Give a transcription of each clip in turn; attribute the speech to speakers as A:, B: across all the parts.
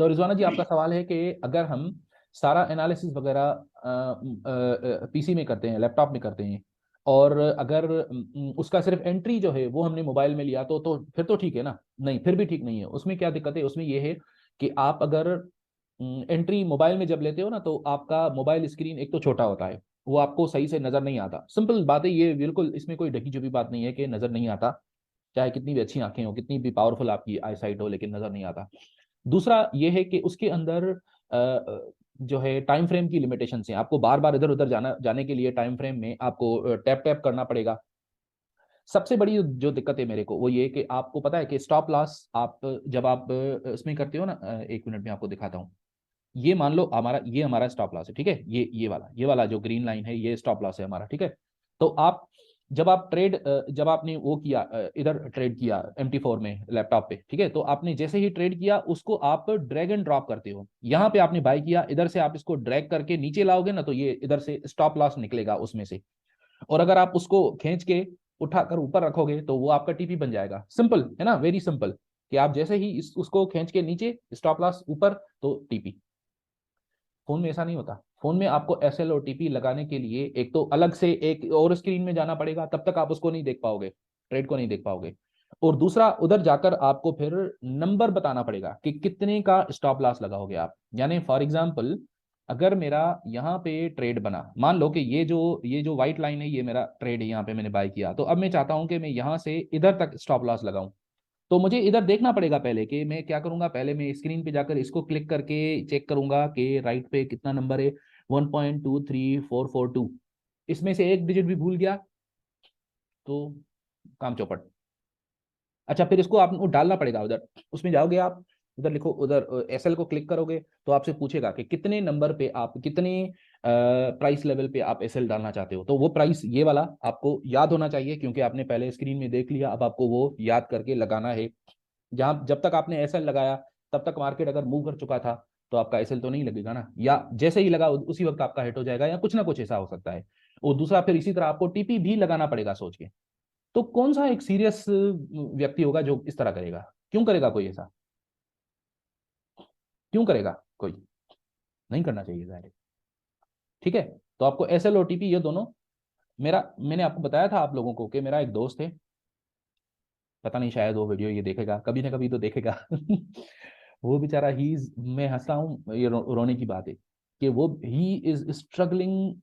A: तो रिजवाना जी, आपका सवाल है कि अगर हम सारा एनालिसिस वगैरह पीसी में करते हैं, लैपटॉप में करते हैं, और अगर उसका सिर्फ एंट्री जो है वो हमने मोबाइल में लिया तो फिर तो ठीक है ना? नहीं, फिर भी ठीक नहीं है। उसमें क्या दिक्कत है? उसमें ये है कि आप अगर एंट्री मोबाइल में जब लेते हो ना, तो आपका मोबाइल स्क्रीन एक तो छोटा होता है, वो आपको सही से नजर नहीं आता। सिंपल बात है ये, बिल्कुल इसमें कोई ढकी छुपी बात नहीं है कि नजर नहीं आता। चाहे कितनी भी अच्छी आंखें हो, कितनी भी पावरफुल आपकी आई साइट हो, लेकिन नजर नहीं आता। दूसरा ये है कि उसके अंदर जो है टाइम फ्रेम की लिमिटेशन है। आपको बार बार इधर उधर जाने के लिए टाइम फ्रेम में आपको टैप टैप करना पड़ेगा। सबसे बड़ी जो दिक्कत है मेरे को वो ये कि आपको पता है कि स्टॉप लॉस आप जब आप इसमें करते हो ना, एक मिनट में आपको दिखाता हूँ। ये मान लो हमारा स्टॉप लॉस है, ठीक है? ये वाला जो ग्रीन लाइन है, ये स्टॉप लॉस है हमारा, ठीक है? तो आप जब आपने वो किया, इधर ट्रेड किया MT4 में लैपटॉप पे, ठीक है? तो आपने जैसे ही ट्रेड किया उसको आप ड्रैग एंड ड्रॉप करते हो। यहाँ पे आपने बाय किया, इधर से आप इसको ड्रैग करके नीचे लाओगे ना, तो ये इधर से स्टॉप लॉस निकलेगा उसमें से। और अगर आप उसको खींच के उठाकर ऊपर रखोगे तो वो आपका टीपी बन जाएगा। सिंपल है ना, वेरी सिंपल। कि आप जैसे ही उसको खींच के नीचे, स्टॉप लॉस ऊपर, तो टीपी। फोन में ऐसा नहीं होता। फोन में आपको एसएल और टीपी लगाने के लिए एक तो अलग से एक और स्क्रीन में जाना पड़ेगा, तब तक आप उसको नहीं देख पाओगे, ट्रेड को नहीं देख पाओगे। और दूसरा, उधर जाकर आपको फिर नंबर बताना पड़ेगा कि कितने का स्टॉप लॉस लगाओगे आप। यानी फॉर एग्जांपल, अगर मेरा यहाँ पे ट्रेड बना, मान लो कि ये जो व्हाइट लाइन है, ये मेरा ट्रेड है, यहाँ पे मैंने बाय किया, तो अब मैं चाहता हूं कि मैं यहाँ से इधर तक स्टॉप लॉस लगाऊं। तो मुझे इधर देखना पड़ेगा पहले कि मैं क्या करूंगा। पहले मैं स्क्रीन पे जाकर इसको क्लिक करके चेक करूंगा कि राइट पे कितना नंबर है, 1.23442। इसमें से एक डिजिट भी भूल गया तो काम चौपट। अच्छा, फिर इसको आपको डालना पड़ेगा उधर। उसमें जाओगे आप, उधर लिखो, उधर एसएल को क्लिक करोगे तो आपसे पूछेगा कि कितने नंबर पे आप, कितने प्राइस लेवल पे आप एसएल डालना चाहते हो। तो वो प्राइस ये वाला आपको याद होना चाहिए, क्योंकि आपने पहले स्क्रीन में देख लिया, अब आपको वो याद करके लगाना है। जहां जब तक आपने एसएल लगाया तब तक मार्केट अगर मूव कर चुका था तो आपका एसएल तो नहीं लगेगा ना, या जैसे ही लगा उसी वक्त आपका हिट हो जाएगा, या कुछ ना कुछ ऐसा हो सकता है। और दूसरा, फिर इसी तरह आपको टीपी भी लगाना पड़ेगा सोच के। तो कौन सा एक सीरियस व्यक्ति होगा जो इस तरह करेगा? क्यों करेगा कोई ऐसा? क्यों करेगा कोई? नहीं करना चाहिए, जाहिर है। ठीक है? तो आपको एसएल और टीपी ये दोनों, मैंने आपको बताया था आप लोगों को कि मेरा एक दोस्त है, पता नहीं शायद वो वीडियो ये देखेगा, कभी ना कभी तो देखेगा। वो बेचारा मैं हंसता हूँ, ये रोने की बात है कि वो he is struggling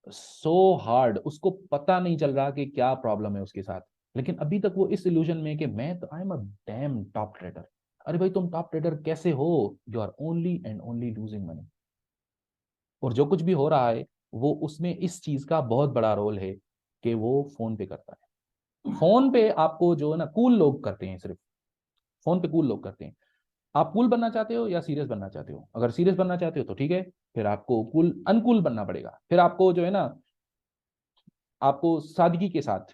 A: so hard. उसको पता नहीं चल रहा कि क्या प्रॉब्लम है उसके साथ, लेकिन अभी तक वो इस इल्यूजन में कि मैं तो I am a damn top trader. अरे भाई, तुम टॉप ट्रेडर कैसे हो? You are only and only losing money. और जो कुछ भी हो रहा है वो उसमें इस चीज का बहुत बड़ा रोल है कि वो फोन पे करता है। फोन पे आपको जो है ना, कूल लोग करते हैं सिर्फ। फोन पे कूल लोग करते हैं। आप कूल बनना चाहते हो या सीरियस बनना चाहते हो? अगर सीरियस बनना चाहते हो तो ठीक है, फिर आपको कूल अनकूल बनना पड़ेगा। फिर आपको जो है ना, आपको सादगी के साथ,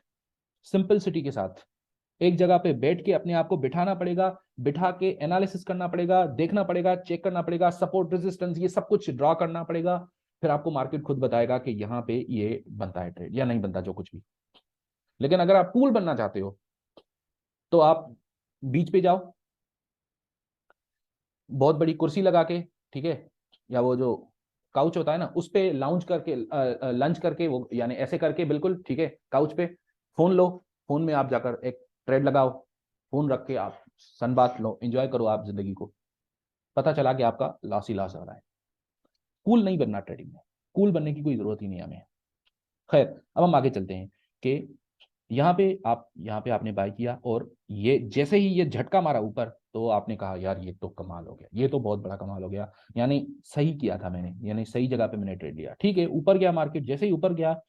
A: सिंपलिसिटी के साथ एक जगह पे बैठ के अपने आप को बिठाना पड़ेगा। बिठा के एनालिसिस करना पड़ेगा, देखना पड़ेगा, चेक करना पड़ेगा, सपोर्ट रेजिस्टेंस ये सब कुछ ड्रॉ करना पड़ेगा। फिर आपको मार्केट खुद बताएगा कि यहाँ पे ये बनता है ट्रेड या नहीं बनता, जो कुछ भी। लेकिन अगर आप कूल बनना चाहते हो तो आप बीच पे जाओ, बहुत बड़ी कुर्सी लगा के, ठीक है? या वो जो काउच होता है ना, उस पे लाउंज करके, लंच करके, वो यानी ऐसे करके, बिल्कुल ठीक है, काउच पे फोन लो। फोन में आप जाकर एक ट्रेड लगाओ, फोन रख के आप सन बात लो, एंजॉय करो आप जिंदगी को। पता चला कि आपका लॉस ही लॉस हो रहा है। कूल नहीं बनना ट्रेडिंग में। कूल बनने की कोई जरूरत ही नहीं है हमें। खैर, अब हम आगे चलते हैं कि यहाँ पे आपने बाय किया, और ये जैसे ही ये झटका मारा ऊपर, तो आपने कहा यार ये तो कमाल हो गया, ये तो बहुत बड़ा कमाल हो गया। यानी सही किया था मैंने, यानी सही जगह पे मैंने ट्रेड लिया। ठीक है, ऊपर गया मार्केट, जैसे ही ऊपर गया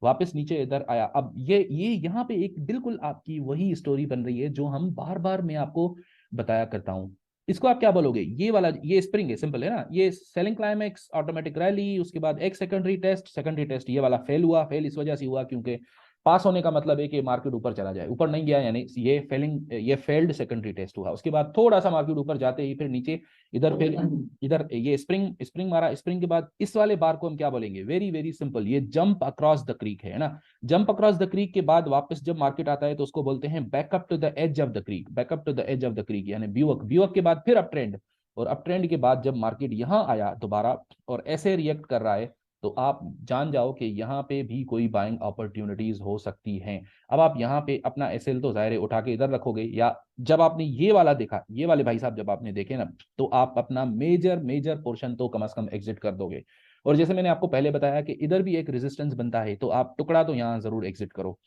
A: वापस नीचे इधर आया। अब ये यहाँ पे एक बिल्कुल आपकी वही स्टोरी बन रही है जो हम बार बार मैं आपको बताया करता हूँ। इसको आप क्या बोलोगे? ये वाला, ये स्प्रिंग है, सिंपल है ना? ये सेलिंग क्लाइमेक्स, ऑटोमेटिक रैली, उसके बाद एक सेकेंडरी टेस्ट, ये वाला फेल हुआ। फेल इस वजह से हुआ क्योंकि पास होने का मतलब है कि मार्केट ऊपर चला जाए, ऊपर नहीं गया, यानी ये फेल्ड सेकेंडरी टेस्ट हुआ। उसके बाद थोड़ा सा मार्केट ऊपर जाते ही फिर नीचे, इधर फिर इधर ये स्प्रिंग स्प्रिंग मारा। स्प्रिंग के बाद इस वाले बार को हम क्या बोलेंगे? वेरी वेरी सिंपल, ये जंप अक्रॉस द क्रीक है ना? जंप अक्रॉस द क्रीक के बाद वापस जब मार्केट आता है तो उसको बोलते हैं backup to the edge of the creek. Backup to the edge of the creek यानी ब्यूअक। ब्यूअक के बाद फिर अप ट्रेंड, और अप ट्रेंड के बाद जब मार्केट यहाँ आया दोबारा और ऐसे रिएक्ट कर रहा है, तो आप जान जाओ कि यहाँ पे भी कोई बाइंग अपॉर्चुनिटीज हो सकती हैं। अब आप यहाँ पे अपना एसएल तो जाहिर है उठा के इधर रखोगे, या जब आपने ये वाला देखा, ये वाले भाई साहब जब आपने देखे ना, तो आप अपना मेजर मेजर पोर्शन तो कम से कम एग्जिट कर दोगे। और जैसे मैंने आपको पहले बताया कि इधर भी एक रेजिस्टेंस बनता है, तो आप टुकड़ा तो यहाँ जरूर एग्जिट करो,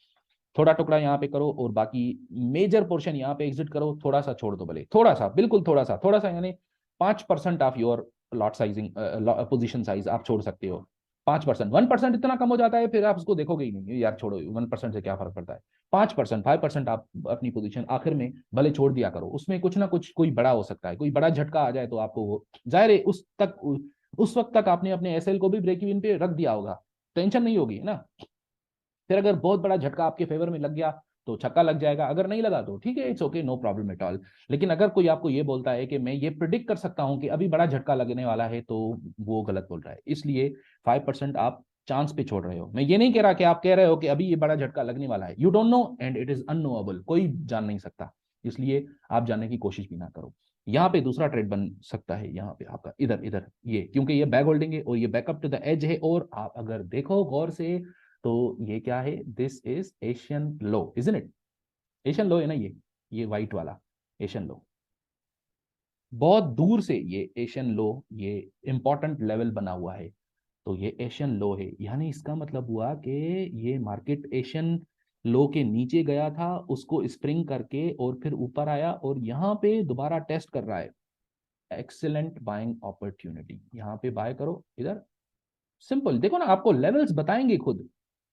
A: थोड़ा टुकड़ा यहाँ पे करो, और बाकी मेजर पोर्शन यहाँ पे एग्जिट करो, थोड़ा सा छोड़ दो भले, थोड़ा सा, बिल्कुल थोड़ा सा यानी 5% of your lot sizing, position size आप छोड़ सकते हो। 5%, 1% इतना कम हो जाता है, फिर आप उसको देखोगे ही नहीं यार, छोड़ो 1% से क्या फर्क पड़ता है। 5%, 5% आप अपनी पोजीशन आखिर में भले छोड़ दिया करो, उसमें कुछ ना कुछ कोई बड़ा हो सकता है, कोई बड़ा झटका आ जाए तो आपको वो जाहिर है उस वक्त तक आपने अपने एसएल को भी ब्रेक इवन पे रख दिया होगा, टेंशन नहीं होगी ना। फिर अगर बहुत बड़ा झटका आपके फेवर में लग गया तो छक्का लग जाएगा, अगर नहीं लगा तो ठीक है, it's okay, no problem at all. लेकिन अगर कोई आपको ये बोलता है कि मैं ये प्रिडिक्ट कर सकता हूं कि अभी बड़ा झटका लगने वाला है, तो वो गलत बोल रहा है। इसलिए 5% आप चांस पे छोड़ रहे हो। मैं ये नहीं कह रहा कि आप कह रहे हो कि अभी ये बड़ा झटका लगने वाला है, you don't know and it is unknowable, कोई जान नहीं सकता, इसलिए आप जानने की कोशिश भी ना करो। यहाँ पे दूसरा ट्रेड बन सकता है, यहाँ पे आपका इधर इधर ये, क्योंकि ये बैक होल्डिंग है और ये बैकअप टू द एज है, और आप अगर देखो गौर से तो ये क्या है, this is Asian law, isn't it? Asian law है ना ये व्हाइट वाला एशियन लो, बहुत दूर से ये एशियन लो, ये इंपॉर्टेंट लेवल बना हुआ है, तो ये एशियन लो है, यानी इसका मतलब हुआ कि ये मार्केट एशियन लो के नीचे गया था, उसको स्प्रिंग करके और फिर ऊपर आया और यहाँ पे दोबारा टेस्ट कर रहा है। एक्सीलेंट बाइंग अपॉर्चुनिटी, यहाँ पे बाय करो इधर। सिंपल, देखो ना, आपको लेवल्स बताएंगे खुद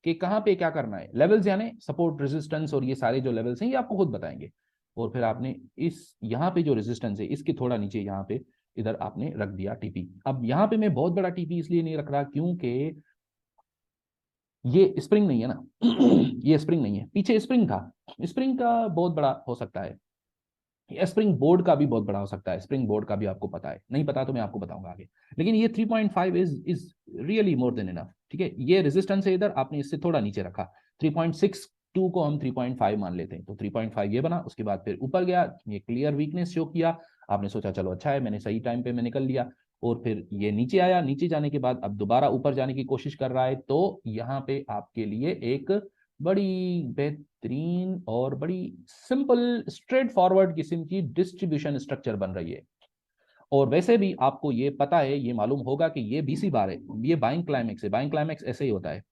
A: कि कहाँ पे क्या करना है। लेवल्स यानी सपोर्ट, रेजिस्टेंस और ये सारे जो लेवल्स हैं ये आपको खुद बताएंगे। और फिर आपने इस यहाँ पे जो रेजिस्टेंस है इसके थोड़ा नीचे यहाँ पे इधर आपने रख दिया टीपी। अब यहाँ पे मैं बहुत बड़ा टीपी इसलिए नहीं रख रहा क्योंकि ये स्प्रिंग नहीं है ना ये स्प्रिंग नहीं है, पीछे स्प्रिंग था, स्प्रिंग का बहुत बड़ा हो सकता है, स्प्रिंग बोर्ड का भी बहुत बड़ा हो सकता है, स्प्रिंग बोर्ड का भी आपको पता है, नहीं पता तो मैं आपको बताऊंगा आगे। लेकिन ये 3.5 is really more than enough, ठीक है। ये रेजिस्टेंस है इधर, आपने इससे थोड़ा नीचे रखा, 3.62 को हम 3.5 मान लेते हैं, तो 3.5 ये बना, उसके बाद फिर ऊपर गया, ये क्लियर वीकनेस शो किया, आपने सोचा चलो अच्छा है, मैंने सही टाइम पे मैं निकल लिया, और फिर ये नीचे आया, नीचे जाने के बाद अब दोबारा ऊपर जाने की कोशिश कर रहा है, तो यहाँ पे आपके लिए एक बड़ी बेहतरीन और बड़ी सिंपल स्ट्रेट फॉरवर्ड किस्म की डिस्ट्रीब्यूशन स्ट्रक्चर बन रही है। और वैसे भी आपको ये पता है, ये मालूम होगा कि ये बीसी बार है, ये बाइंग क्लाइमेक्स है, बाइंग क्लाइमेक्स ऐसे ही होता है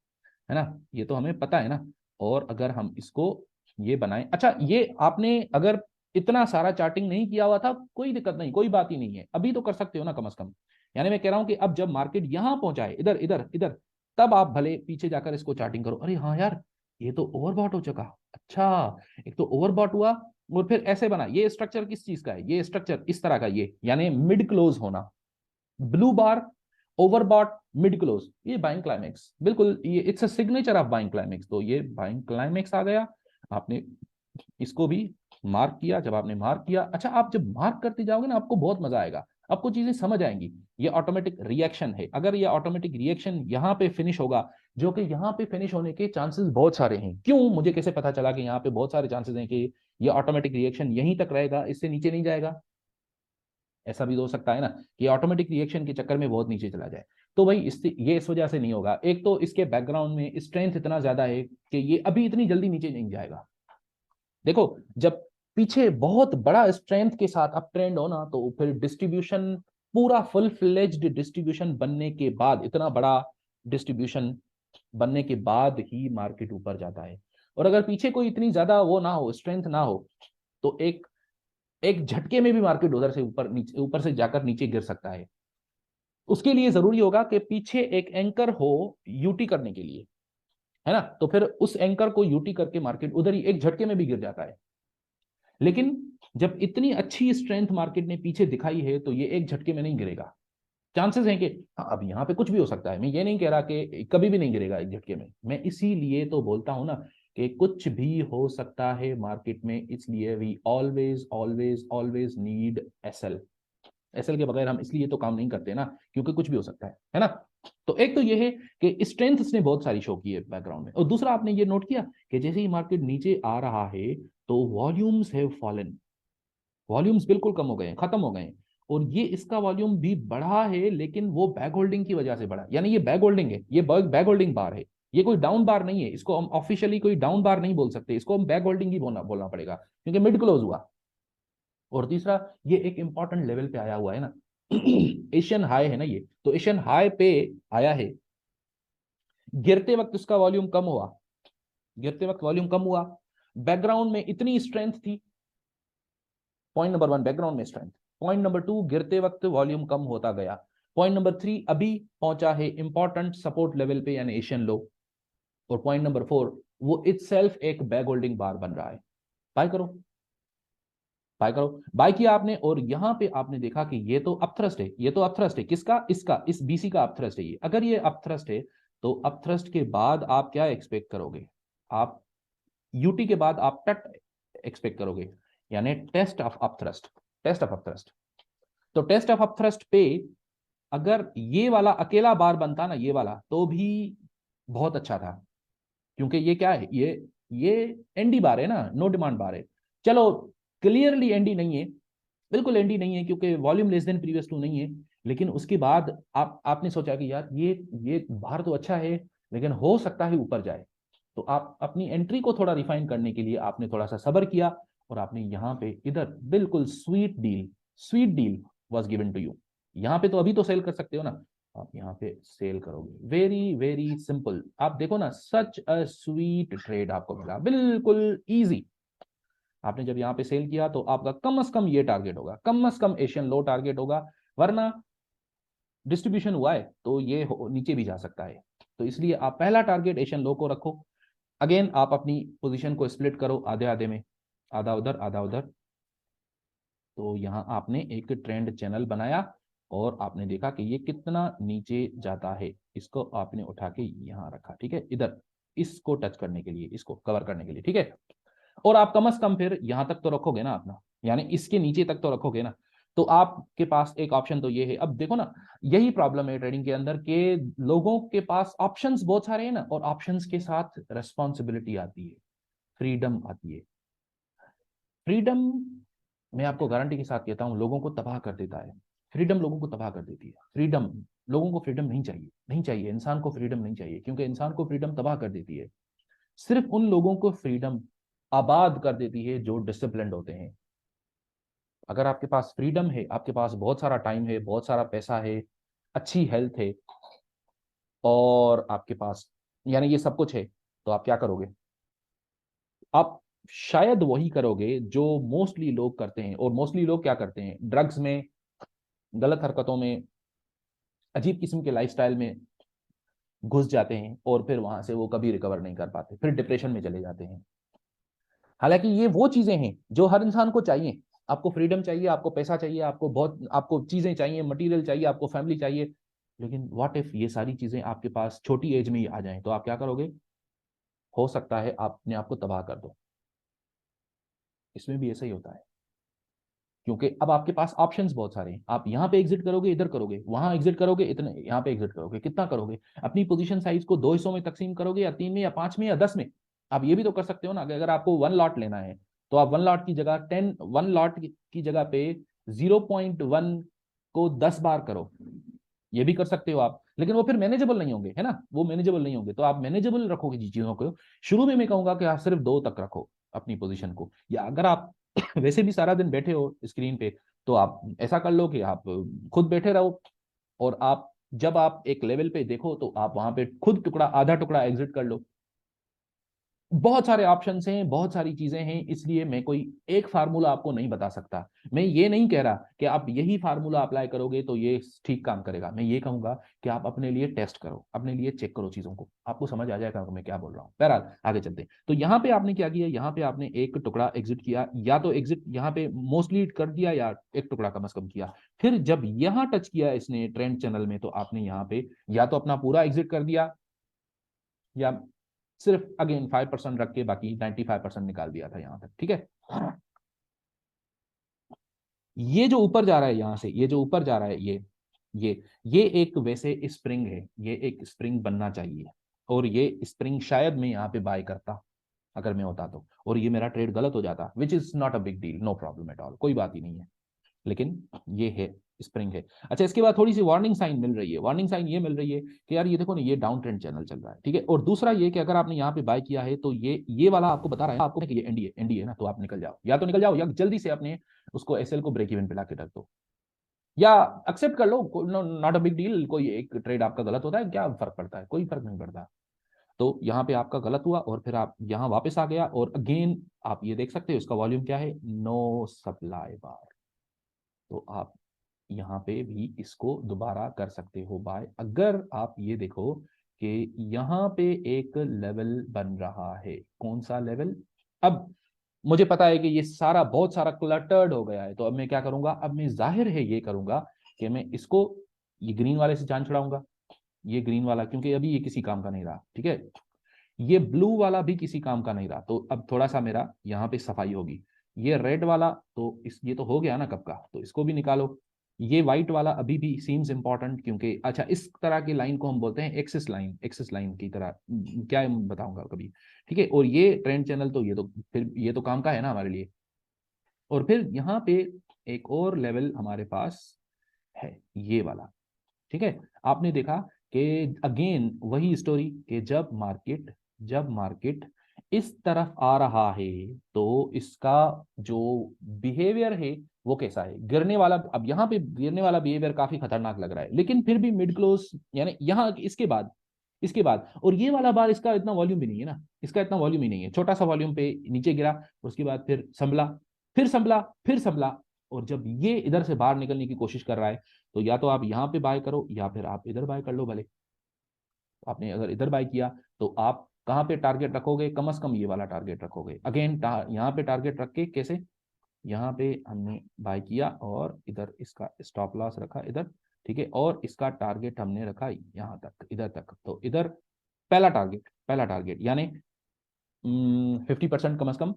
A: ना, ये तो हमें पता है ना। और अगर हम इसको ये बनाएं, अच्छा ये आपने अगर इतना सारा चार्टिंग नहीं किया हुआ था, कोई दिक्कत नहीं, कोई बात ही नहीं है, अभी तो कर सकते हो ना कम से कम। यानी मैं कह रहा हूं कि अब जब मार्केट यहां पहुंचाए, इधर इधर इधर, तब आप भले पीछे जाकर इसको चार्टिंग करो, अरे हाँ यार ये तो ओवरबॉट हो चुका, अच्छा एक तो ओवरबॉट हुआ, और फिर ऐसे बना। ये स्ट्रक्चर किस चीज का है, ये स्ट्रक्चर इस तरह का, ये यानी मिड क्लोज होना, ब्लू बार, ओवरबॉट, मिड क्लोज, ये बाइंग क्लाइमेक्स, बिल्कुल ये it's a signature of buying climax. तो ये बाइंग क्लाइमेक्स आ गया, आपने इसको भी मार्क किया। जब आपने मार्क किया, अच्छा आप जब मार्क करते जाओगे ना आपको बहुत मजा आएगा, आपको चीजें समझ आएंगी। ये ऑटोमेटिक रिएक्शन है, अगर ये ऑटोमेटिक रिएक्शन यहाँ पे फिनिश होगा, जो कि यहाँ पे फिनिश होने के चांसेस बहुत सारे हैं। क्यों, मुझे कैसे पता चला कि यहाँ पे बहुत सारे चांसेस हैं कि ये ऑटोमेटिक रिएक्शन यहीं तक रहेगा, इससे नीचे नहीं जाएगा? ऐसा भी हो सकता है ना कि ऑटोमेटिक रिएक्शन के चक्कर में बहुत नीचे चला जाए। तो भाई ये इस वजह से नहीं होगा, एक तो इसके बैकग्राउंड में स्ट्रेंथ इतना ज्यादा है कि ये अभी इतनी जल्दी नीचे नहीं जाएगा। देखो, जब पीछे बहुत बड़ा स्ट्रेंथ के साथ अप ट्रेंड हो ना, तो फिर डिस्ट्रीब्यूशन पूरा फुल फ्लेज्ड डिस्ट्रीब्यूशन बनने के बाद, इतना बड़ा डिस्ट्रीब्यूशन बनने के बाद ही मार्केट ऊपर जाता है। और अगर पीछे कोई इतनी ज्यादा वो ना हो, स्ट्रेंथ ना हो, तो एक एक झटके में भी मार्केट उधर से ऊपर नीचे, ऊपर से जाकर नीचे गिर सकता है। उसके लिए जरूरी होगा कि पीछे एक एंकर हो यूटी करने के लिए, है ना, तो फिर उस एंकर को यूटी करके मार्केट उधर ही एक झटके में भी गिर जाता है। लेकिन जब इतनी अच्छी स्ट्रेंथ मार्केट ने पीछे दिखाई है, तो ये एक झटके में नहीं गिरेगा। चांसेस हैं कि हाँ, अब यहाँ पे कुछ भी हो सकता है, मैं ये नहीं कह रहा कि कभी भी नहीं गिरेगा एक झटके में, मैं इसीलिए तो बोलता हूं ना कि कुछ भी हो सकता है मार्केट में, इसलिए we always always always need SL. SL के बगैर हम इसलिए तो काम नहीं करते ना, क्योंकि कुछ भी हो सकता है ना। तो एक तो ये है कि स्ट्रेंथ ने बहुत सारी शो की है बैकग्राउंड में, और दूसरा आपने ये नोट किया कि जैसे ही मार्केट नीचे आ रहा है तो वॉल्यूम्स हैव फॉलन, वॉल्यूम्स बिल्कुल कम हो गए हैं, खत्म हो गए हैं। और ये इसका वॉल्यूम भी बढ़ा है, लेकिन वो बैक होल्डिंग की वजह से बढ़ा, यानी ये बैक होल्डिंग है, ये बैक होल्डिंग बार है, ये कोई डाउन बार नहीं है, इसको हम ऑफिशियली कोई डाउन बार नहीं बोल सकते, इसको हम बैक होल्डिंग ही बोलना पड़ेगा, क्योंकि मिड क्लोज हुआ। और तीसरा, ये एक इंपॉर्टेंट लेवल पे आया हुआ है ना, एशियन हाई है ना ये, तो एशियन हाई पे आया है, गिरते वक्त उसका वॉल्यूम कम हुआ, गिरते वक्त वॉल्यूम कम हुआ, बैकग्राउंड में इतनी स्ट्रेंथ थी, पॉइंट नंबर 1 बैकग्राउंड में स्ट्रेंथ, पॉइंट नंबर 2 गिरते वक्त वॉल्यूम कम होता गया, पॉइंट नंबर 3 अभी पहुंचा है इंपॉर्टेंट सपोर्ट लेवल पे यानी एशियन लो, और पॉइंट नंबर 4 वो इटसेल्फ एक बैक होल्डिंग बार बन रहा है। बाय करो, बाय करो, बाय किया आपने, और यहां पे आपने देखा कि ये तो अपथ्रस्ट है, ये तो अपथ्रस्ट है किसका, इसका, इस बीसी का अपथ्रस्ट है ये। अगर ये अपथ्रस्ट है तो अपथ्रस्ट के बाद आप क्या एक्सपेक्ट करोगे, आप यूटी के बाद आप टट एक्सपेक्ट करोगे, यानी test of upthrust, test of upthrust. तो टेस्ट ऑफ अपथ्रस्ट पे अगर ये वाला अकेला बार बनता ना, ये वाला, तो भी बहुत अच्छा था, क्योंकि ये क्या है, ये एनडी बार है ना, नो डिमांड बार है। चलो क्लियरली एनडी नहीं है, बिल्कुल एनडी नहीं है, क्योंकि volume less than previous two नहीं है, लेकिन उसके बाद आपने सोचा कि यार ये बार तो अच्छा है, लेकिन हो सकता है ऊपर जाए, तो आप अपनी एंट्री को थोड़ा रिफाइन करने के लिए आपने थोड़ा सा सब्र किया, और आपने यहाँ पे इधर बिल्कुल sweet deal was given to you. यहाँ पे तो अभी तो सेल कर सकते हो ना, आप यहाँ पे सेल करोगे, वेरी वेरी सिंपल। आप देखो ना, सच अ स्वीट ट्रेड आपको मिला, बिल्कुल इजी। आपने जब यहाँ पे सेल किया तो आपका कम से कम ये टारगेट होगा, कम से कम एशियन लो टारगेट होगा, वरना डिस्ट्रीब्यूशन हुआ है तो ये नीचे भी जा सकता है। तो इसलिए आप पहला टारगेट एशियन लो को रखो। अगेन आप अपनी पोजीशन को स्प्लिट करो आधे आधे में, आधा उधर आधा उधर। तो यहाँ आपने एक ट्रेंड चैनल बनाया, और आपने देखा कि ये कितना नीचे जाता है, इसको आपने उठा के यहाँ रखा, ठीक है, इधर इसको टच करने के लिए, इसको कवर करने के लिए, ठीक है। और आप कम से कम फिर यहां तक तो रखोगे ना अपना, यानी इसके नीचे तक तो रखोगे ना, तो आपके पास एक ऑप्शन तो ये है। अब देखो ना, यही प्रॉब्लम है ट्रेडिंग के अंदर के लोगों के पास ऑप्शंस बहुत सारे हैं ना, और ऑप्शंस के साथ रेस्पॉन्सिबिलिटी आती है, फ्रीडम आती है। फ्रीडम, मैं आपको गारंटी के साथ कहता हूं, लोगों को तबाह कर देता है, फ्रीडम लोगों को तबाह कर देती है। फ्रीडम, लोगों को फ्रीडम नहीं चाहिए, नहीं चाहिए, इंसान को फ्रीडम नहीं चाहिए, क्योंकि इंसान को फ्रीडम तबाह कर देती है। सिर्फ उन लोगों को फ्रीडम आबाद कर देती है जो डिसिप्लिन्ड होते हैं। अगर आपके पास फ्रीडम है, आपके पास बहुत सारा टाइम है, बहुत सारा पैसा है, अच्छी हेल्थ है, और आपके पास यानी ये सब कुछ है, तो आप क्या करोगे, आप शायद वही करोगे जो मोस्टली लोग करते हैं। और मोस्टली लोग क्या करते हैं, ड्रग्स में, गलत हरकतों में, अजीब किस्म के लाइफस्टाइल में घुस जाते हैं, और फिर वहां से वो कभी रिकवर नहीं कर पाते, फिर डिप्रेशन में चले जाते हैं। हालांकि ये वो चीजें हैं जो हर इंसान को चाहिए। आपको फ्रीडम चाहिए, आपको पैसा चाहिए, आपको बहुत, आपको चीजें चाहिए, मटेरियल चाहिए, आपको फैमिली चाहिए, लेकिन व्हाट इफ ये सारी चीजें आपके पास छोटी एज में ही आ जाएं, तो आप क्या करोगे, हो सकता है आप अपने आप को तबाह कर दो। इसमें भी ऐसा ही होता है, क्योंकि अब आपके पास ऑप्शंस बहुत सारे हैं। आप यहाँ पे एग्जिट करोगे, इधर करोगे, वहां एग्जिट करोगे, इतने यहाँ पे एग्जिट करोगे, कितना करोगे, अपनी पोजीशन साइज को 2 हिस्सों में तकसीम करोगे, या 3 में, या 5 में, या 10 में। आप ये भी तो कर सकते हो ना कि अगर आपको 1 लॉट लेना है, तो आप 1 लॉट की जगह 1 लॉट की जगह पे 0.1 को 10 बार करो, ये भी कर सकते हो आप, लेकिन वो फिर मैनेजेबल नहीं होंगे, है ना, वो मैनेजेबल नहीं होंगे। तो आप मैनेजेबल रखोगे जी चीजों को। शुरू में मैं कहूंगा कि आप सिर्फ 2 तक रखो अपनी पोजीशन को, या अगर आप वैसे भी सारा दिन बैठे हो स्क्रीन पे, तो आप ऐसा कर लो कि आप खुद बैठे रहो, और आप जब आप एक लेवल पे देखो तो आप वहां पे खुद टुकड़ा, आधा टुकड़ा एग्जिट कर लो। बहुत सारे ऑप्शंस हैं, बहुत सारी चीजें हैं, इसलिए मैं कोई एक फार्मूला आपको नहीं बता सकता। मैं ये नहीं कह रहा कि आप यही फार्मूला अप्लाई करोगे तो ये ठीक काम करेगा। मैं ये कहूंगा कि आप अपने लिए टेस्ट करो, अपने लिए चेक करो चीजों को, आपको समझ आ जाएगा मैं क्या बोल रहा हूँ। बहरहाल आगे चलते हैं। तो यहाँ पे आपने क्या किया, यहाँ पे आपने एक टुकड़ा एग्जिट किया, या तो एग्जिट यहाँ पे मोस्टली कर दिया, या एक टुकड़ा कम से कम किया। फिर जब यहाँ टच किया इसने ट्रेंड चैनल में, तो आपने यहाँ पे या तो अपना पूरा एग्जिट कर दिया, या सिर्फ अगेन 5% रख के बाकी 95% निकाल दिया था यहां तक, ठीक है। ये जो ऊपर जा रहा है, यहां से ये जो ऊपर जा रहा है, ये ये एक वैसे स्प्रिंग है, ये एक स्प्रिंग बनना चाहिए, और ये स्प्रिंग शायद मैं यहाँ पे बाय करता अगर मैं होता तो, और ये मेरा ट्रेड गलत हो जाता, which is not a big deal, no problem at all, कोई बात ही नहीं है। लेकिन ये है, स्प्रिंग है। अच्छा, इसके बाद थोड़ी सी वार्निंग साइन मिल रही है। वार्निंग साइन ये मिल रही है कि यार ये देखो ना, ये डाउन ट्रेंड चैनल चल रहा है, ठीक है। और दूसरा ये कि अगर आपने यहाँ पे बाय किया है तो ये वाला आपको बता रहा है आपको कि ये एनडीए एनडीए ना, तो आप निकल जाओ, या तो निकल जाओ या जल्दी से अपने उसको एसएल को ब्रेक इवन पे लाके रख दो, या एक्सेप्ट कर लो, नॉट अ बिग डील। कोई एक ट्रेड आपका गलत होता है, क्या फर्क पड़ता है, कोई फर्क नहीं पड़ता। तो यहाँ पे आपका गलत हुआ और फिर आप यहाँ वापस आ गया, और अगेन आप ये देख सकते हो इसका वॉल्यूम क्या है, नो सप्लाई बार। तो आप यहाँ पे भी इसको दोबारा कर सकते हो बाय, अगर आप ये देखो कि यहाँ पे एक लेवल बन रहा है। कौन सा लेवल? अब मुझे पता है कि ये सारा बहुत सारा क्लटर्ड हो गया है, तो अब मैं क्या करूंगा, अब मैं जाहिर है ये करूंगा कि मैं इसको ये ग्रीन वाले से जान छुड़ाऊंगा। ये ग्रीन वाला क्योंकि अभी ये किसी काम का नहीं रहा, ठीक है। ये ब्लू वाला भी किसी काम का नहीं रहा, तो अब थोड़ा सा मेरा यहाँ पे सफाई होगी। ये रेड वाला तो ये तो हो गया ना कब का, तो इसको भी निकालो। ये व्हाइट वाला अभी भी सीम्स इंपॉर्टेंट, क्योंकि अच्छा इस तरह की लाइन को हम बोलते हैं एक्सिस लाइन, एक्सिस लाइन की तरह, क्या बताऊंगा कभी, ठीक है। और ये ट्रेंड चैनल तो ये तो फिर ये तो काम का है ना हमारे लिए। और फिर यहाँ पे एक और लेवल हमारे पास है, ये वाला, ठीक है। आपने देखा कि अगेन वही स्टोरी कि जब मार्केट इस तरफ आ रहा है तो इसका जो बिहेवियर है वो कैसा है, गिरने वाला। अब यहाँ पे गिरने वाला बिहेवियर काफी खतरनाक लग रहा है, लेकिन फिर भी मिड क्लोज, यानी यहाँ इसके बाद और ये वाला बार, इसका इतना वॉल्यूम भी नहीं है ना, इसका इतना वॉल्यूम ही नहीं है, छोटा सा वॉल्यूम पे नीचे गिरा, उसके बाद फिर संभला, फिर संभला, फिर संभला। और जब ये इधर से बाहर निकलने की कोशिश कर रहा है, तो या तो आप यहाँ पे बाय करो या फिर आप इधर बाय कर लो भले। आपने अगर इधर बाय किया तो आप कहाँ पे टारगेट रखोगे, कम से कम ये वाला टारगेट रखोगे। अगेन यहाँ पे टारगेट रख के कैसे, यहाँ पे हमने बाय किया और इधर इसका स्टॉप लॉस रखा इधर, ठीक है। और इसका टारगेट हमने रखा यहाँ तक, इधर तक। तो इधर पहला टारगेट यानी 50% कम से कम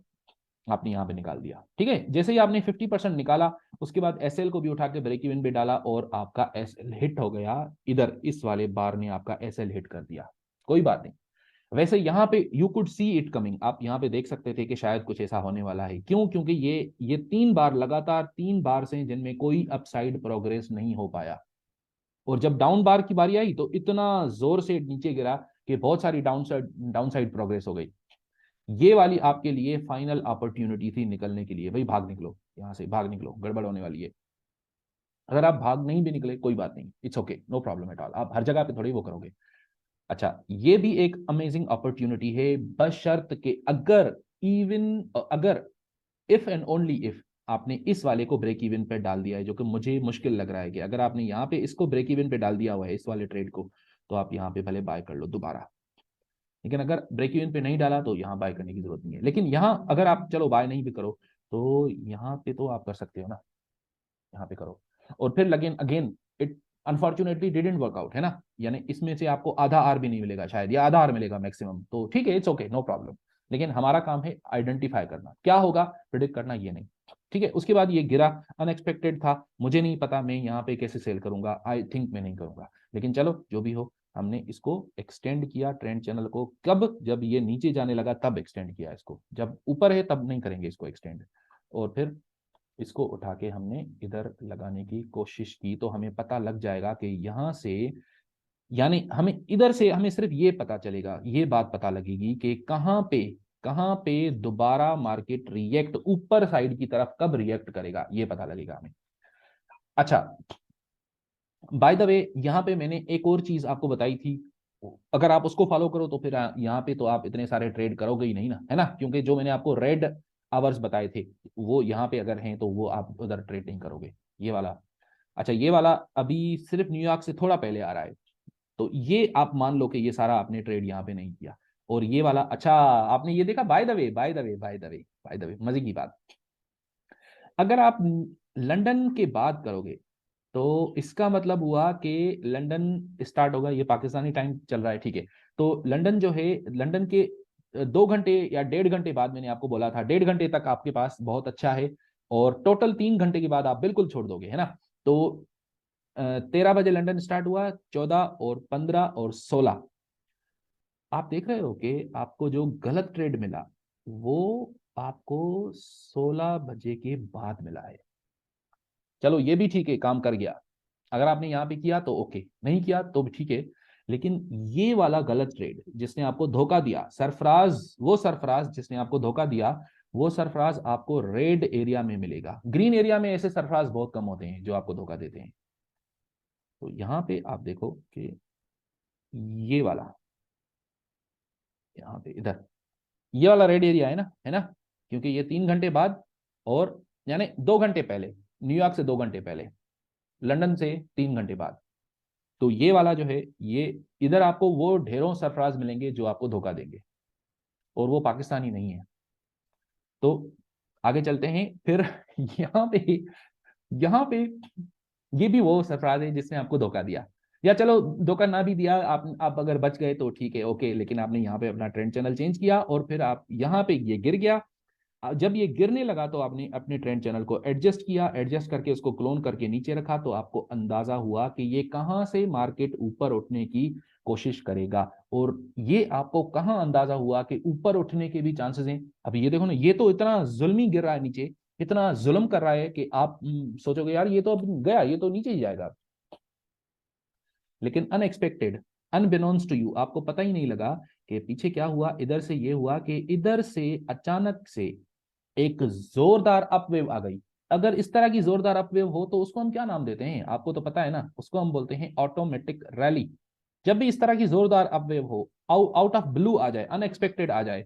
A: आपने यहाँ पे निकाल दिया, ठीक है। जैसे ही आपने 50% निकाला, उसके बाद एसएल को भी उठा के ब्रेक इवन पे डाला और आपका एसएल हिट हो गया। इधर इस वाले बार ने आपका एसएल हिट कर दिया, कोई बात नहीं। वैसे यहाँ पे you could see it coming, आप यहाँ पे देख सकते थे कि शायद कुछ ऐसा होने वाला है। क्यों? क्योंकि ये 3 बार लगातार, 3 बार से जिनमें कोई अपसाइड प्रोग्रेस नहीं हो पाया। और जब डाउन बार की बारी आई तो इतना जोर से नीचे गिरा कि बहुत सारी डाउन साइड प्रोग्रेस हो गई। ये वाली आपके लिए फाइनल अपॉर्चुनिटी थी निकलने के लिए, भाई भाग निकलो यहाँ से, भाग निकलो, गड़बड़ होने वाली है। अगर आप भाग नहीं भी निकले कोई बात नहीं, it's okay, no problem at all, आप हर जगह पे थोड़ी वो करोगे। अच्छा, ये भी एक अमेजिंग अपॉर्चुनिटी है, बशर्त के अगर इफ एंड ओनली इफ आपने इस वाले को ब्रेक इवन पे डाल दिया है, जो कि मुझे मुश्किल लग रहा है कि अगर आपने यहाँ पे इसको ब्रेक इवन पे डाल दिया हुआ है, इस वाले ट्रेड को, तो आप यहाँ पे भले बाय कर लो दोबारा। लेकिन अगर ब्रेक इवन पे नहीं डाला तो यहाँ बाय करने की जरूरत नहीं है। लेकिन यहाँ अगर आप चलो बाय नहीं भी करो तो यहाँ पे तो आप कर सकते हो ना, यहाँ पे करो। और फिर again again it unfortunately didn't work out, है ना। यानी इसमें से आपको आधा आर भी नहीं मिलेगा शायद, या आधा आर मिलेगा मैक्सिमम, तो ठीक है, इट्स ओके, नो प्रॉब्लम। लेकिन हमारा काम है आइडेंटिफाई करना, क्या होगा प्रिडिक्ट करना ये नहीं, ठीक है। उसके बाद ये गिरा, अनएक्सपेक्टेड था, मुझे नहीं पता मैं यहाँ पे कैसे सेल करूंगा, आई थिंक मैं नहीं करूंगा। लेकिन चलो जो भी हो, हमने इसको एक्सटेंड किया ट्रेंड चैनल को, कब? जब ये नीचे जाने लगा तब एक्सटेंड किया इसको, जब ऊपर है तब नहीं करेंगे इसको एक्सटेंड। और फिर इसको उठा के हमने इधर लगाने की कोशिश की, तो हमें पता लग जाएगा कि यहां से, यानी हमें इधर से हमें सिर्फ ये पता चलेगा, ये बात पता लगेगी कि कहां पे दोबारा मार्केट रिएक्ट, ऊपर साइड की तरफ कब रिएक्ट करेगा, ये पता लगेगा हमें। अच्छा, बाय द वे यहाँ पे मैंने एक और चीज आपको बताई थी, अगर आप उसको फॉलो करो तो फिर यहाँ पे तो आप इतने सारे ट्रेड करोगे ही नहीं ना, है ना। क्योंकि जो मैंने आपको रेड आवर्स बताए थे वो यहाँ पे अगर हैं तो वो आप उधर ट्रेड नहीं करोगे, ये वाला। अच्छा, ये वाला अभी सिर्फ न्यूयॉर्क से थोड़ा पहले आ रहा है, तो ये आप मान लो कि ये सारा आपने ट्रेड यहाँ पे नहीं किया। और ये वाला, अच्छा आपने ये देखा, बाय द वे मजे की बात, अगर आप लंदन के बाद करोगे तो इसका मतलब हुआ कि लंदन स्टार्ट होगा, ये पाकिस्तानी टाइम चल रहा है, ठीक है। तो लंदन जो है, लंदन के 2 घंटे या 1.5 घंटे बाद, मैंने आपको बोला था 1.5 घंटे तक आपके पास बहुत अच्छा है, और टोटल 3 घंटे के बाद आप बिल्कुल छोड़ दोगे, है ना। तो 13 बजे लंदन स्टार्ट हुआ, 14 और 15 और 16, आप देख रहे हो कि आपको जो गलत ट्रेड मिला वो आपको 16 बजे के बाद मिला है। चलो ये भी ठीक है, काम कर गया। अगर आपने यहाँ पे किया तो ओके, नहीं किया तो भी ठीक है। लेकिन ये वाला गलत ट्रेड जिसने आपको धोखा दिया, सरफराज, वो सरफराज जिसने आपको धोखा दिया, वो सरफराज आपको रेड एरिया में मिलेगा। ग्रीन एरिया में ऐसे सरफराज बहुत कम होते हैं जो आपको धोखा देते हैं। तो यहाँ पे आप देखो कि ये वाला, यहाँ पे इधर ये वाला रेड एरिया है ना, है ना, क्योंकि ये 3 घंटे बाद, और यानी 2 घंटे पहले, न्यूयॉर्क से 2 घंटे पहले, लंदन से 3 घंटे बाद। तो ये वाला जो है, ये इधर आपको वो ढेरों सरफराज मिलेंगे जो आपको धोखा देंगे, और वो पाकिस्तानी नहीं है। तो आगे चलते हैं फिर। यहाँ पे, यहाँ पे ये भी वो सरफराज है जिसने आपको धोखा दिया, या चलो धोखा ना भी दिया, आप अगर बच गए तो ठीक है, ओके, लेकिन आपने यहाँ पे अपना ट्रेंड चैनल चेंज किया और फिर आप यहाँ पे ये गिर गया। जब ये गिरने लगा तो आपने अपने ट्रेंड चैनल को एडजस्ट किया, एडजस्ट करके उसको क्लोन करके नीचे रखा, तो आपको अंदाजा हुआ कि ये कहां से मार्केट ऊपर उठने की कोशिश करेगा, और ये आपको कहां अंदाजा हुआ कि ऊपर उठने के भी चांसेस हैं। अब ये देखो ना, ये तो इतना जुल्मी गिर रहा है नीचे, इतना जुल्म कर रहा है कि आप सोचोगे यार ये तो अब गया, ये तो नीचे ही जाएगा। लेकिन अनएक्सपेक्टेड, अनबिनोन्स टू यू, आपको पता ही नहीं लगा कि पीछे क्या हुआ। इधर से ये हुआ कि इधर से अचानक से एक जोरदार अपवेव आ गई। अगर इस तरह की जोरदार अपवेव हो तो उसको हम क्या नाम देते हैं, आपको तो पता है ना, उसको हम बोलते हैं ऑटोमेटिक रैली। जब भी इस तरह की जोरदार अपवेव हो, आउट ऑफ ब्लू आ जाए, अनएक्सपेक्टेड आ जाए,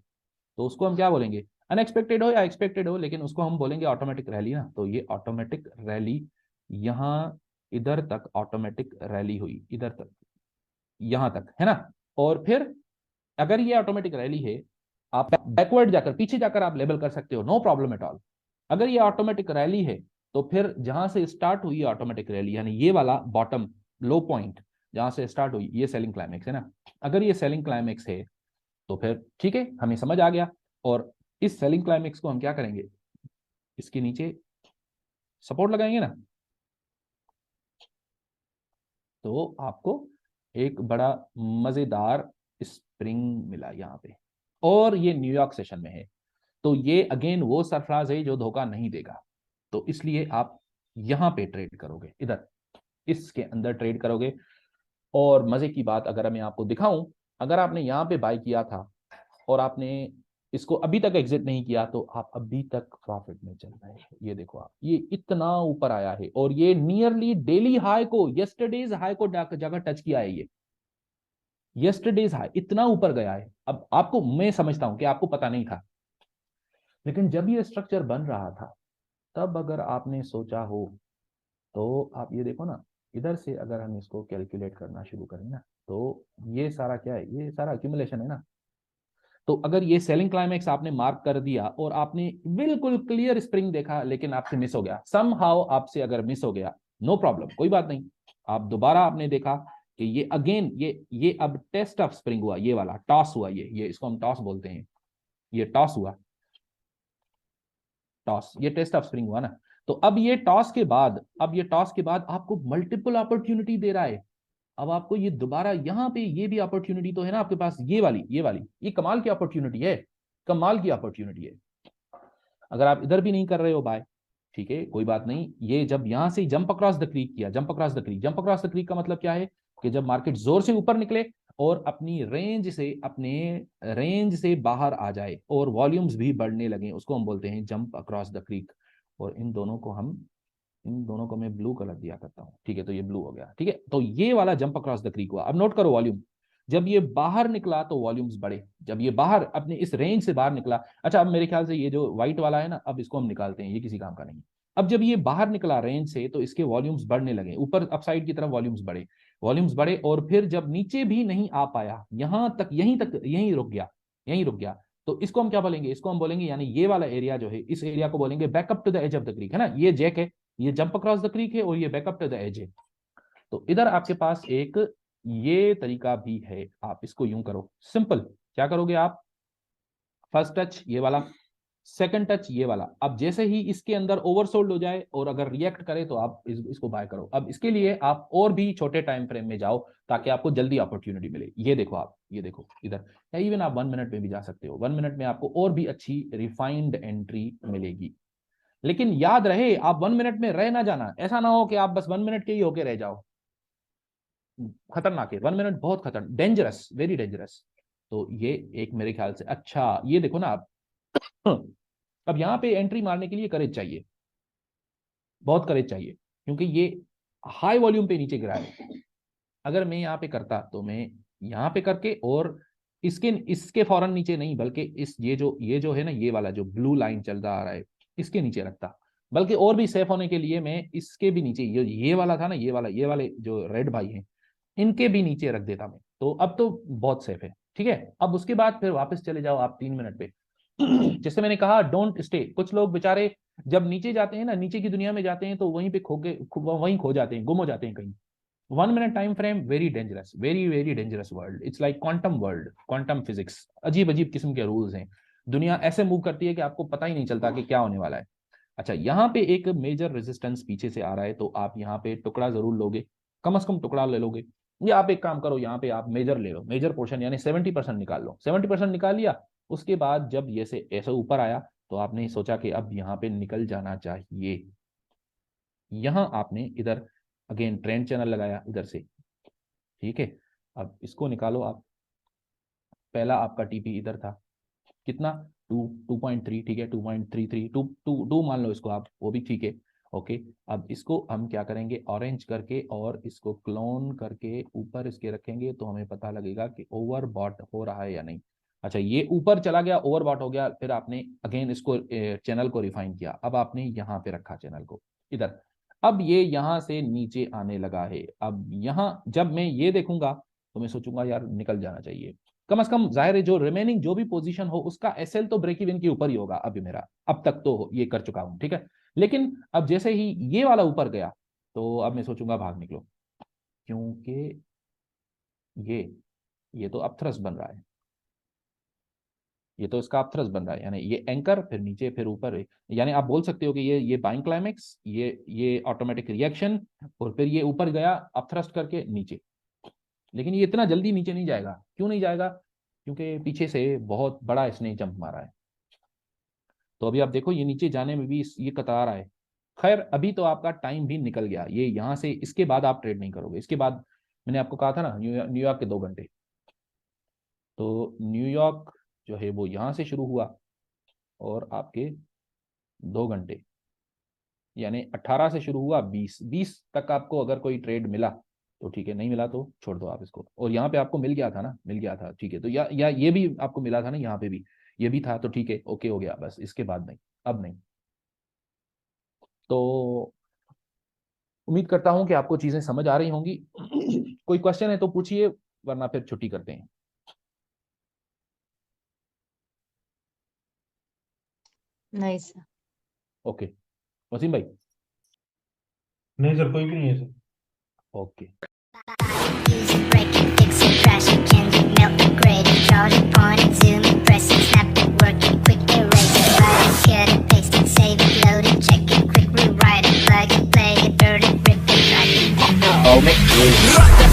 A: तो उसको हम क्या बोलेंगे, अनएक्सपेक्टेड हो या एक्सपेक्टेड हो, लेकिन उसको हम बोलेंगे ऑटोमेटिक रैली ना। तो ये ऑटोमेटिक रैली, यहाँ इधर तक ऑटोमेटिक रैली हुई, इधर तक, यहां तक, है ना। और फिर अगर ये ऑटोमेटिक रैली है, आप बैकवर्ड जाकर, पीछे जाकर आप लेबल कर सकते हो, नो प्रॉब्लम एट ऑल। अगर ये ऑटोमेटिक रैली है तो फिर जहां से स्टार्ट हुई ऑटोमेटिक रैली, यानी ये वाला बॉटम लो पॉइंट जहां से स्टार्ट हुई, ये सेलिंग क्लाइमेक्स है ना। अगर ये सेलिंग क्लाइमेक्स है तो फिर ठीक है, हमें समझ आ गया। और इस सेलिंग क्लाइमेक्स को हम क्या करेंगे, इसके नीचे सपोर्ट लगाएंगे ना, तो आपको एक बड़ा मजेदार स्प्रिंग मिला यहाँ पे, और ये न्यूयॉर्क सेशन में है। तो ये अगेन वो सरफराज है जो धोखा नहीं देगा। तो इसलिए आप यहां पे ट्रेड करोगे, इधर इसके अंदर ट्रेड करोगे। और मजे की बात अगर मैं आपको दिखाऊं, अगर आपने यहां पे बाय किया था और आपने इसको अभी तक एग्जिट नहीं किया, तो आप अभी तक प्रॉफिट में चल रहे हैं। ये देखो आप, ये इतना ऊपर आया है, और ये नियरली डेली हाई को, यस्टरडेज हाई को जगह टच किया है। ये यस्टरडेज हाई इतना ऊपर गया है। अब आपको, मैं समझता हूं कि आपको पता नहीं था, लेकिन जब ये स्ट्रक्चर बन रहा था, तब अगर आपने सोचा हो, तो आप ये देखो ना, इधर से अगर हम इसको कैलकुलेट करना शुरू करें ना, तो ये सारा क्या है, ये सारा एक्यूमुलेशन है ना। तो अगर ये सेलिंग क्लाइमेक्स आपने मार्क कर दिया और आपने बिल्कुल क्लियर स्प्रिंग देखा, लेकिन आपसे मिस हो गया, समहाउ आपसे अगर मिस हो गया, नो प्रॉब्लम, कोई बात नहीं। आप दोबारा आपने देखा कि ये अगेन, ये अब टेस्ट ऑफ स्प्रिंग हुआ, ये वाला टॉस हुआ, ये इसको हम टॉस बोलते हैं, ये टॉस हुआ, टॉस, ये टेस्ट ऑफ स्प्रिंग हुआ ना। तो अब ये टॉस के बाद, अब ये टॉस के बाद आपको मल्टीपल अपॉर्चुनिटी दे रहा है। अब आपको ये दोबारा यहाँ पे ये भी अपॉर्चुनिटी तो है ना आपके पास, ये वाली ये कमाल की अपॉर्चुनिटी है, कमाल की अपॉर्चुनिटी है। अगर आप इधर भी नहीं कर रहे हो बाय, ठीक है, कोई बात नहीं। ये जब यहां से जंप अक्रॉस द क्रीक किया, jump across the creek, jump across the creek का मतलब क्या है, कि जब मार्केट जोर से ऊपर निकले और अपनी रेंज से, अपने रेंज से बाहर आ जाए और वॉल्यूम्स भी बढ़ने लगे, उसको हम बोलते हैं जंप अक्रॉस द क्रीक। और इन दोनों को मैं ब्लू कलर दिया करता हूँ, ठीक है, तो ये ब्लू हो गया, ठीक है। तो ये वाला जंप अक्रॉस द क्रीक हुआ। अब नोट करो वॉल्यूम, जब ये बाहर निकला तो वॉल्यूम्स बढ़े, जब ये बाहर अपने इस रेंज से बाहर निकला। अच्छा, अब मेरे ख्याल से ये जो व्हाइट वाला है ना, अब इसको हम निकालते हैं, ये किसी काम का नहीं। अब जब ये बाहर निकला रेंज से, तो इसके वॉल्यूम्स बढ़ने लगे, ऊपर अपसाइड की तरफ वॉल्यूम्स बढ़े, वॉल्यूम्स बढ़े, और फिर जब नीचे भी नहीं आ पाया, यहां तक, यहीं रुक गया, यहीं रुक गया। तो इसको हम क्या बोलेंगे, इसको हम बोलेंगे, यानी ये वाला एरिया जो है, इस एरिया को बोलेंगे backup to the edge of the creek, है ना। ये जैक है, ये जंप अक्रॉस द क्रीक है, और ये बैकअप टू द एज है। तो इधर आपके पास एक ये तरीका भी है, आप इसको यूं करो, सिंपल। क्या करोगे आप, फर्स्ट टच ये वाला, सेकंड टच ये वाला। अब जैसे ही इसके अंदर ओवरसोल्ड हो जाए और अगर रिएक्ट करे, तो आप इसको बाय करो। अब इसके लिए आप और भी छोटे टाइम फ्रेम में जाओ, ताकि आपको जल्दी अपॉर्चुनिटी मिले। ये देखो आप, ये देखो इधर, या इवन आप 1 मिनट में भी जा सकते हो, 1 मिनट में आपको और भी अच्छी रिफाइंड एंट्री मिलेगी। लेकिन याद रहे आप 1 मिनट में रह ना जाना, ऐसा ना हो कि आप बस 1 मिनट के ही होके रह जाओ। खतरनाक है 1 मिनट, बहुत खतरनाक, डेंजरस, वेरी डेंजरस। तो ये एक मेरे ख्याल से, अच्छा ये देखो ना आप अब यहाँ पे एंट्री मारने के लिए करेज चाहिए, बहुत करेज चाहिए, क्योंकि ये हाई वॉल्यूम पे नीचे गिरा है। अगर मैं यहाँ पे करता तो मैं यहाँ पे करके, और इसके इसके फौरन नीचे नहीं, बल्कि इस ये जो है ना, ये वाला जो ब्लू लाइन चल रहा आ रहा है, इसके नीचे रखता। बल्कि और भी सेफ होने के लिए मैं इसके भी नीचे, ये वाला था ना, ये वाले जो रेड भाई हैं, इनके भी नीचे रख देता मैं, तो अब तो बहुत सेफ है। ठीक है, अब उसके बाद फिर वापस चले जाओ आप 3 मिनट पे। जैसे मैंने कहा डोंट स्टे, कुछ लोग बेचारे जब नीचे जाते हैं ना, नीचे की दुनिया में जाते हैं, तो वहीं पे वहीं खो जाते हैं, गुम हो जाते हैं कहीं। 1 minute time frame, very dangerous, very very dangerous world, it's like quantum world, quantum physics, अजीब अजीब किस्म के रूल्स हैं। दुनिया ऐसे मूव करती है कि आपको पता ही नहीं चलता कि क्या होने वाला है। अच्छा, यहाँ पे एक मेजर रेजिस्टेंस पीछे से आ रहा है, तो आप यहाँ पे टुकड़ा जरूर लोगे, कम से कम टुकड़ा ले लोगे। या आप एक काम करो, यहाँ पे आप मेजर ले लो, मेजर पोर्शन यानी 70% निकाल लो। 70% निकाल लिया, उसके बाद जब ये से ऐसे ऊपर आया, तो आपने सोचा कि अब यहाँ पे निकल जाना चाहिए। यहाँ आपने इधर अगेन ट्रेंड चैनल लगाया इधर से। ठीक है, अब इसको निकालो आप। पहला आपका टीपी इधर था, कितना, 2.3, ठीक है, 2.33, 2 मान लो इसको आप, वो भी ठीक है। ओके, अब इसको हम क्या करेंगे, ऑरेंज करके और इसको क्लोन करके ऊपर इसके रखेंगे, तो हमें पता लगेगा कि ओवरबॉट हो रहा है या नहीं। अच्छा, ये ऊपर चला गया, ओवरबॉट हो गया, फिर आपने अगेन इसको चैनल को रिफाइन किया, अब आपने यहाँ पे रखा चैनल को इधर। अब ये यहाँ से नीचे आने लगा है। अब यहाँ जब मैं ये देखूंगा, तो मैं सोचूंगा यार निकल जाना चाहिए, कम से कम जाहिर है जो रिमेनिंग जो भी पोजीशन हो उसका एसएल तो ब्रेक इवन के ऊपर ही होगा अभी मेरा, अब तक तो ये कर चुका हूं। ठीक है, लेकिन अब जैसे ही ये वाला ऊपर गया, तो अब मैं सोचूंगा भाग निकलो, क्योंकि ये ये तो अपथ्रस्ट बन रहा है, ये तो इसका अपथ्रस्ट बन रहा है, यानी ये एंकर फिर नीचे फिर ऊपर है। यानी आप बोल सकते हो कि ये बाइंग क्लाइमेक्स, ये ऑटोमेटिक रिएक्शन, और फिर ये ऊपर गया अपथ्रस्ट करके नीचे। लेकिन ये इतना जल्दी नीचे नहीं जाएगा, क्यों नहीं जाएगा, क्योंकि पीछे से बहुत बड़ा इसने जंप मारा है। तो अभी आप देखो ये नीचे जाने में भी ये कतार है। खैर अभी तो आपका टाइम भी निकल गया, ये यहाँ से इसके बाद आप ट्रेड नहीं करोगे। इसके बाद मैंने आपको कहा था ना, न्यूयॉर्क के 2 घंटे, तो न्यूयॉर्क जो है वो यहाँ से शुरू हुआ, और आपके 2 घंटे यानी 18 से शुरू हुआ, 20 तक आपको अगर कोई ट्रेड मिला तो ठीक है, नहीं मिला तो छोड़ दो आप इसको। और यहाँ पे आपको मिल गया था ना, मिल गया था, ठीक है, तो या ये भी आपको मिला था ना, यहाँ पे भी ये भी था, तो ठीक है, ओके हो गया, बस इसके बाद नहीं, अब नहीं। तो उम्मीद करता हूं कि आपको चीजें समझ आ रही होंगी। कोई क्वेश्चन है तो पूछिए, वरना फिर छुट्टी करते हैं।
B: नहीं सर।
A: ओके, वसीम भाई।
C: नहीं सर, कोई भी नहीं है sir.
A: Okay,
D: Use it, break it, fix it, crash it, change it, melt it, grade it, draw it, point it, zoom it, press it, snap it, work it, quick erase it, write it, cut it, paste it, save it, load it, check it, quick rewrite it, plug it, play it, burn it, rip it, write it.